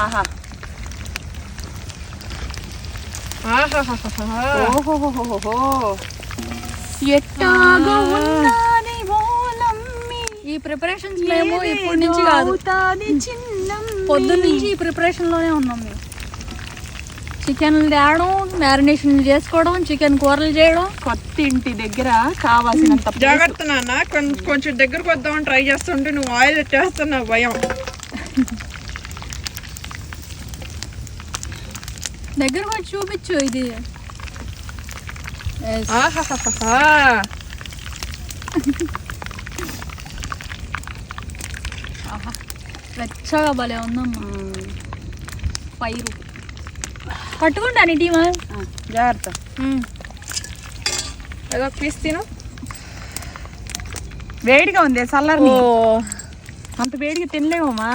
ఆహా ఓహోహోహో ఎట్టాగో ఉన్నది ఓలమ్మి. ఈ ప్రిపరేషన్స్ మేము ఇప్పటి నుంచి కాదు, పొద్దున్న నుంచి ఈ ప్రిపరేషన్ లోనే ఉన్నాం మేము. చికెన్ తేవడం, మ్యారినేషన్ చేసుకోవడం, చికెన్ కూరలు చేయడం. కొత్త ఇంటి దగ్గర కావాల్సినంత జాగ్రత్త నాన్న, కొంచెం దగ్గరకు వద్దామని ట్రై చేస్తుంటే నువ్వు ఆయిల్ ఎట్టేస్తున్నావు, భయం. దగ్గరకు వచ్చి చూపించు. ఇది వెచ్చగా భలే ఉందమ్మా. పైరు పట్టుకుంటా నీ టీమా. జాగ్రత్త. ఏదో పీస్ తిను. వేడిగా ఉంది చల్లారి, అంత వేడిగా తినలేమమ్మా.